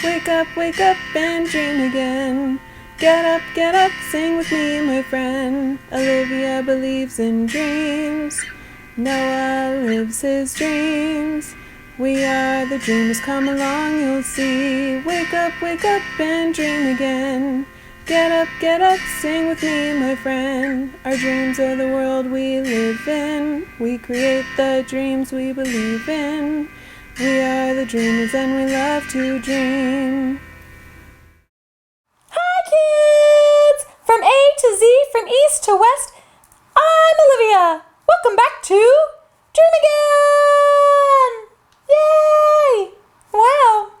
wake up and dream again. Get up, sing with me, my friend. Olivia believes in dreams. Noah lives his dreams. We are the dreamers, come along, you'll see. Wake up and dream again. Get up, sing with me, my friend. Our dreams are the world we live in. We create the dreams we believe in. We are the dreamers and we love to dream. Hi kids! From A to Z, from east to west, I'm Olivia. Welcome back to Dream Again! Yay! Wow!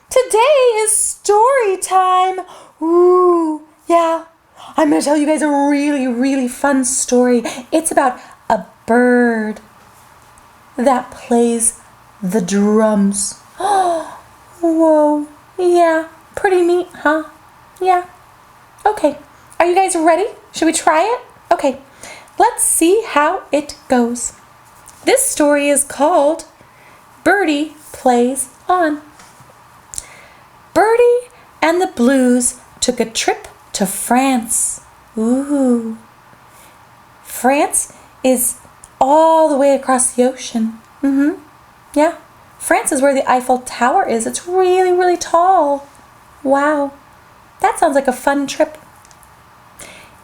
Today is story time. Ooh, yeah. I'm going to tell you guys a really fun story. It's about a bird that plays the drums. Whoa. Yeah. Pretty neat, huh? Yeah. Okay. Are you guys ready? Should we try it? Okay. Let's see how it goes. This story is called Birdie Plays On. Birdie and the Blues took a trip to France. Ooh. France is all the way across the ocean. Yeah. France is where the Eiffel Tower is. It's really tall. Wow. That sounds like a fun trip.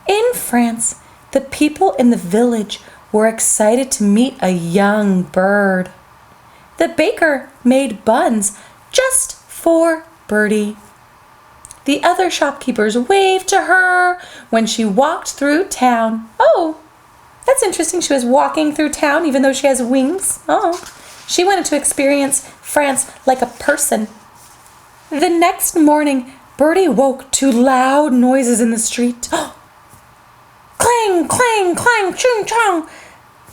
In France, the people in the village were excited to meet a young bird. The baker made buns just for Birdie. The other shopkeepers waved to her when she walked through town. Oh, that's interesting. She was walking through town even though she has wings. Oh, she wanted to experience France like a person. The next morning, Birdie woke to loud noises in the street. Clang, clang, clang, chung, chung,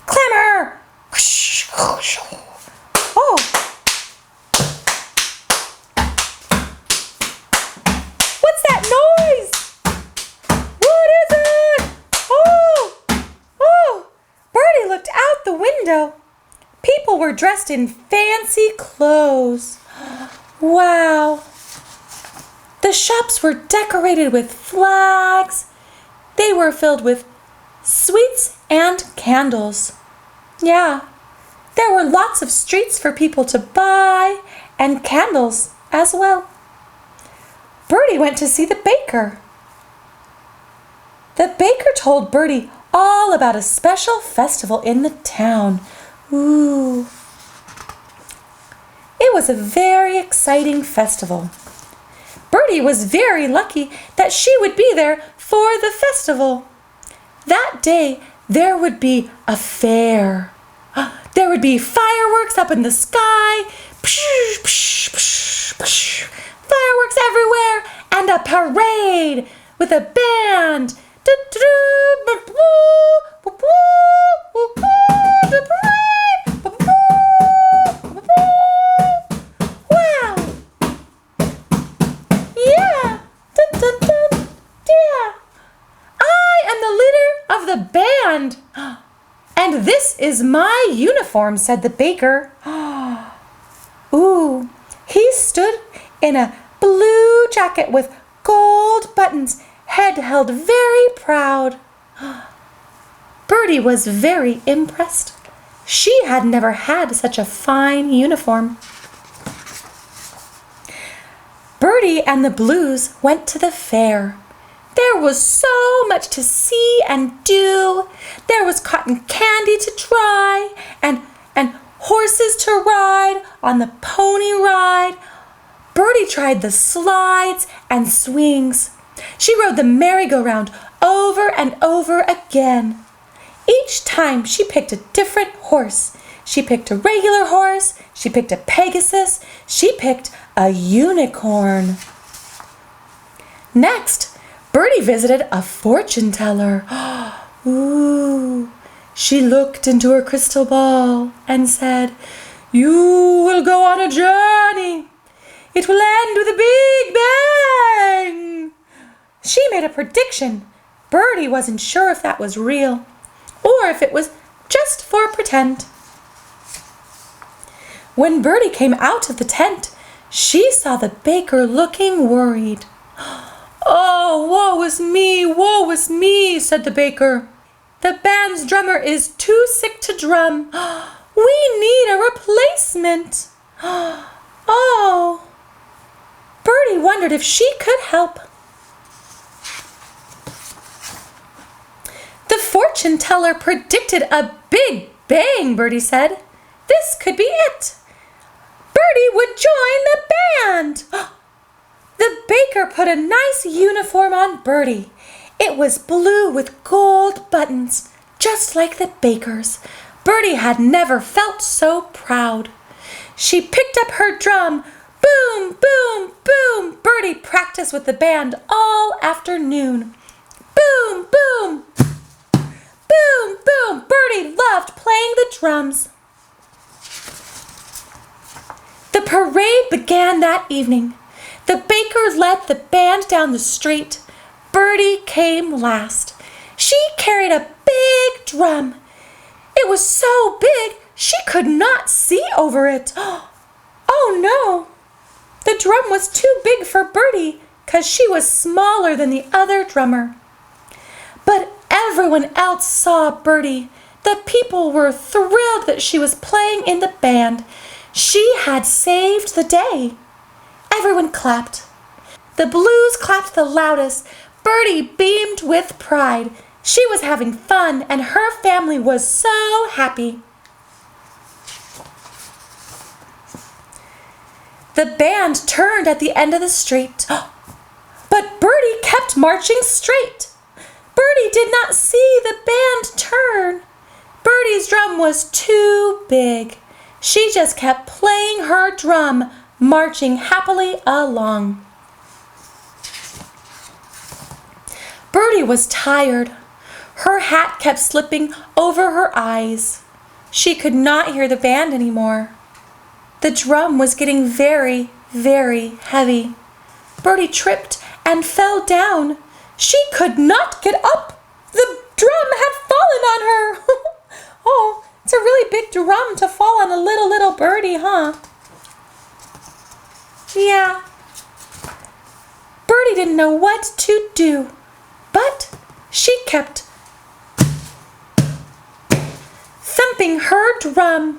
clamor. Oh. What's that noise? What is it? Oh. Birdie looked out the window. People were dressed in fancy clothes. Wow. The shops were decorated with flags. They were filled with sweets and candles. Yeah, there were lots of streets for people to buy and candles as well. Birdie went to see the baker. The baker told Birdie all about a special festival in the town. Ooh. It was a very exciting festival. Birdie was very lucky that she would be there for the festival. That day, there would be a fair. There would be fireworks up in the sky, fireworks everywhere, and a parade with a band. Wow! Yeah! Yeah! I am the leader of the band. And this is my uniform, said the baker. Ooh, he stood in a blue jacket with gold buttons, head held very proud. Birdie was very impressed. She had never had such a fine uniform. Birdie and the Blues went to the fair. There was so much to see and do. There was cotton candy to try and horses to ride on the pony ride. Birdie tried the slides and swings. She rode the merry-go-round over and over again. Each time she picked a different horse. She picked a regular horse. She picked a Pegasus. She picked a unicorn. Next, Birdie visited a fortune teller. Ooh. She looked into her crystal ball and said, "You will go on a journey. It will end with a big bang." She made a prediction. Birdie wasn't sure if that was real or if it was just for pretend. When Birdie came out of the tent, she saw the baker looking worried. "Oh, woe is me," said the baker. "The band's drummer is too sick to drum. We need a replacement." Oh, Birdie wondered if she could help. "The fortune teller predicted a big bang," Birdie said. "This could be it. Birdie would join the band." The baker put a nice uniform on Birdie. It was blue with gold buttons, just like the baker's. Birdie had never felt so proud. She picked up her drum. Boom, boom, boom. Birdie practiced with the band all afternoon. Boom, boom. Boom, boom. Birdie loved playing the drums. The parade began that evening. The baker led the band down the street. Birdie came last. She carried a big drum. It was so big she could not see over it. Oh no! The drum was too big for Birdie because she was smaller than the other drummer. But everyone else saw Birdie. The people were thrilled that she was playing in the band. She had saved the day. Everyone clapped. The Blues clapped the loudest. Birdie beamed with pride. She was having fun and her family was so happy. The band turned at the end of the street, but Birdie kept marching straight. Birdie did not see the band turn. Birdie's drum was too big. She just kept playing her drum, marching happily along. Birdie was tired. Her hat kept slipping over her eyes. She could not hear the band anymore. The drum was getting very, very heavy. Birdie tripped and fell down. She could not get up. The drum had fallen on her. Oh, it's a really big drum to fall on a little birdie, huh? Yeah. Birdie didn't know what to do, but she kept thumping her drum.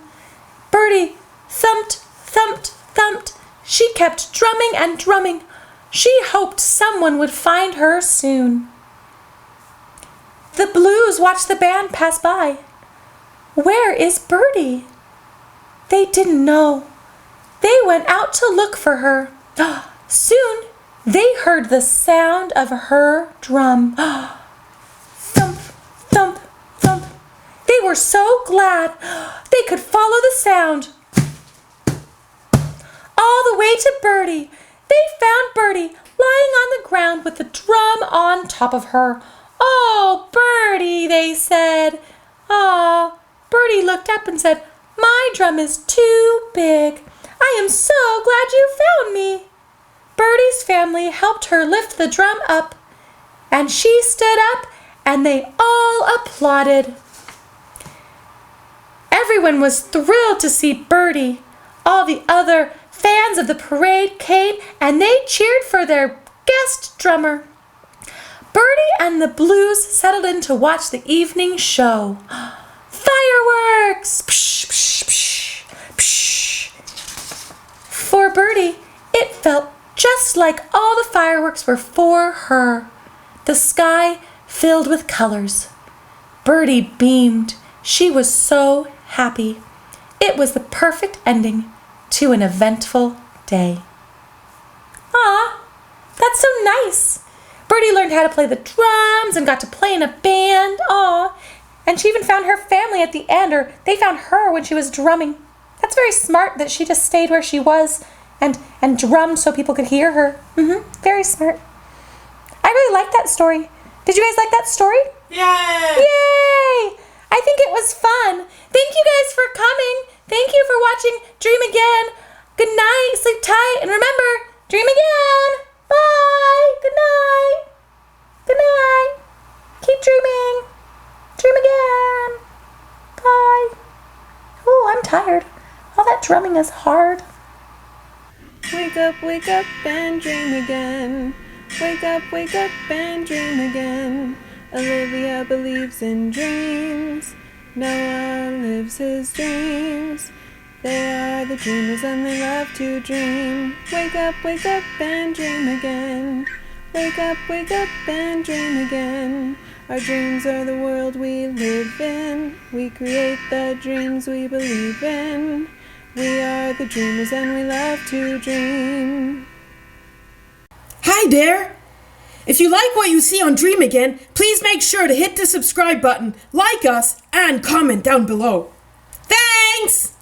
Birdie thumped, thumped, thumped. She kept drumming and drumming. She hoped someone would find her soon. The Blues watched the band pass by. Where is Birdie? They didn't know. They went out to look for her. Soon they heard the sound of her drum. Thump, thump, thump. They were so glad they could follow the sound all the way to Birdie. They found Birdie lying on the ground with the drum on top of her. "Oh, Birdie," they said. "Ah." Birdie looked up and said, "My drum is too big. I am so glad you found me." Birdie's family helped her lift the drum up, and she stood up and they all applauded. Everyone was thrilled to see Birdie. All the other fans of the parade came and they cheered for their guest drummer. Birdie and the Blues settled in to watch the evening show. Fireworks! Psh, psh, psh, psh. For Birdie, it felt just like all the fireworks were for her. The sky filled with colors. Birdie beamed. She was so happy. It was the perfect ending to an eventful day. Ah, that's so nice. Birdie learned how to play the drums and got to play in a band. Aw, and she even found her family at the end, or they found her when she was drumming. That's very smart that she just stayed where she was and drummed so people could hear her. Very smart. I really like that story. Did you guys like that story? Yay! Yay! I think it was fun. Thank you guys for coming. Thank you for watching Dream Again. Good night, sleep tight, and remember, dream again. Bye. Good night. Good night. Keep dreaming. Dream again. Bye. Oh, I'm tired. All that drumming is hard. We wake up and dream again. Wake up and dream again. Olivia believes in dreams. Noah lives his dreams. They are the dreamers and they love to dream. Wake up and dream again. Wake up and dream again. Our dreams are the world we live in. We create the dreams we believe in. We are the dreamers and we love to dream. Hi there! If you like what you see on Dream Again, please make sure to hit the subscribe button, like us, and comment down below. Thanks!